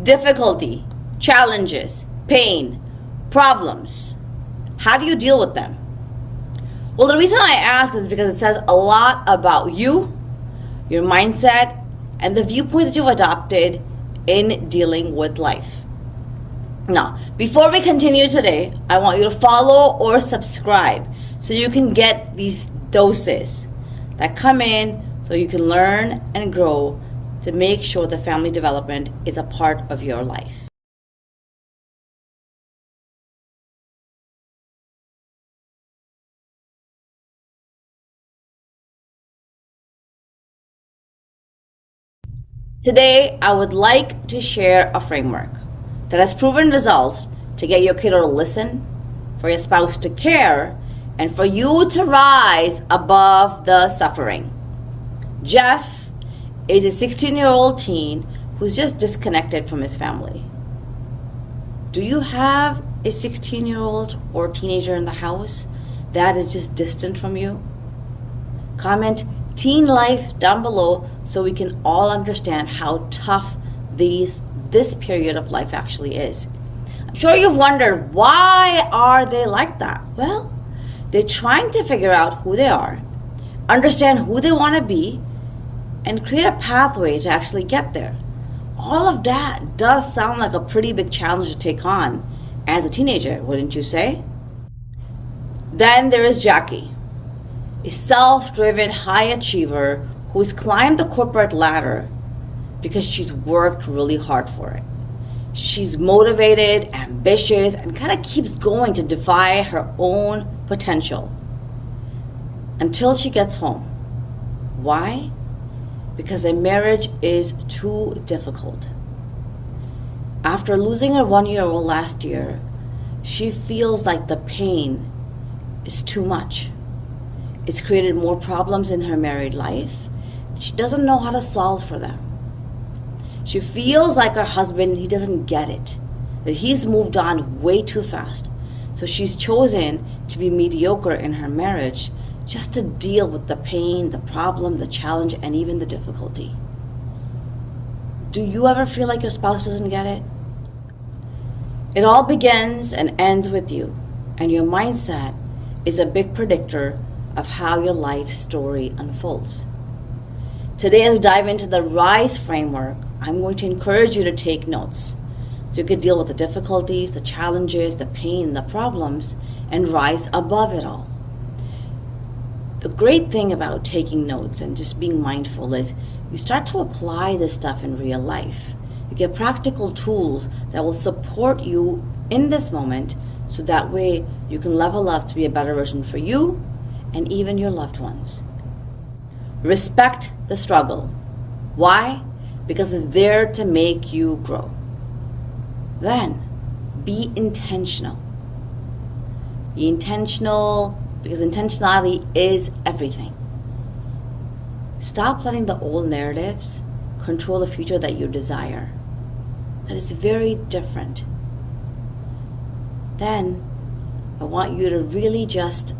difficulty, challenges, pain, problems. How do you deal with them? Well, the reason I ask is because it says a lot about you, your mindset, and the viewpoints that you've adopted in dealing with life. Now, before we continue today, I want you to follow or subscribe so you can get these doses that come in so you can learn and grow to make sure the family development is a part of your life. Today, I would like to share a framework that has proven results to get your kiddo to listen, for your spouse to care, and for you to rise above the suffering. Jeff is a 16-year-old teen who's just disconnected from his family. Do you have a 16-year-old or teenager in the house that is just distant from you? Comment teen life down below so we can all understand how tough this period of life actually is. I'm sure you've wondered, why are they like that? Well, they're trying to figure out who they are, understand who they want to be, and create a pathway to actually get there. All of that does sound like a pretty big challenge to take on as a teenager, wouldn't you say? Then there is Jackie, a self-driven high achiever who's climbed the corporate ladder because she's worked really hard for it. She's motivated, ambitious, and kind of keeps going to defy her own potential until she gets home. Why? Because a marriage is too difficult. After losing her 1-year-old last year, she feels like the pain is too much. It's created more problems in her married life. She doesn't know how to solve for them. She feels like her husband, he doesn't get it, that he's moved on way too fast. So she's chosen to be mediocre in her marriage just to deal with the pain, the problem, the challenge, and even the difficulty. Do you ever feel like your spouse doesn't get it? It all begins and ends with you, and your mindset is a big predictor of how your life story unfolds. Today, as we dive into the RISE framework, I'm going to encourage you to take notes so you can deal with the difficulties, the challenges, the pain, the problems, and rise above it all. The great thing about taking notes and just being mindful is you start to apply this stuff in real life. You get practical tools that will support you in this moment so that way you can level up to be a better version for you and even your loved ones. Respect the struggle. Why? Because it's there to make you grow. Then, be intentional. Be intentional because intentionality is everything. Stop letting the old narratives control the future that you desire. That is very different. Then, I want you to really just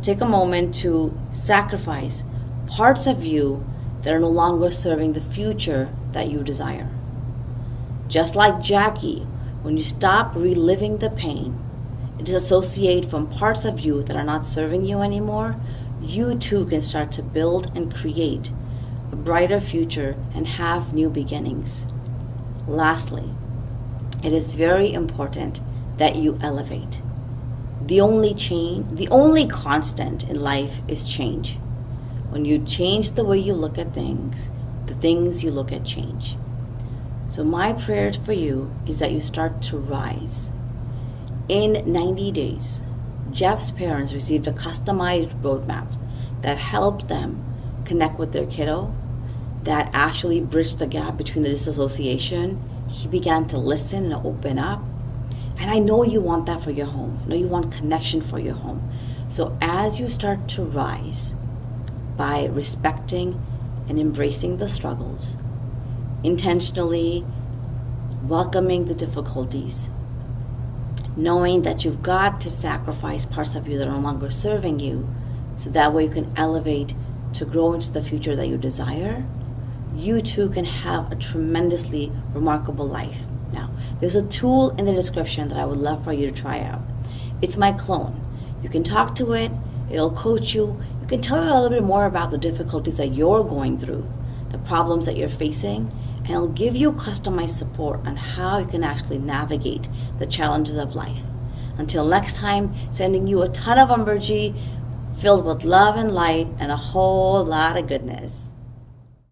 take a moment to sacrifice parts of you that are no longer serving the future that you desire. Just like Jackie, when you stop reliving the pain and disassociate from parts of you that are not serving you anymore, you too can start to build and create a brighter future and have new beginnings. Lastly, it is very important that you elevate. The only constant in life is change. When you change the way you look at things, the things you look at change. So my prayer for you is that you start to rise. In 90 days, Jeff's parents received a customized roadmap that helped them connect with their kiddo, that actually bridged the gap between the disassociation. He began to listen and open up. And I know you want that for your home. I know you want connection for your home. So as you start to rise by respecting and embracing the struggles, intentionally welcoming the difficulties, knowing that you've got to sacrifice parts of you that are no longer serving you, so that way you can elevate to grow into the future that you desire, you too can have a tremendously remarkable life. Now, there's a tool in the description that I would love for you to try out. It's my clone. You can talk to it, it'll coach you, you can tell it a little bit more about the difficulties that you're going through, the problems that you're facing, and it'll give you customized support on how you can actually navigate the challenges of life. Until next time, sending you a ton of Ambereen filled with love and light and a whole lot of goodness.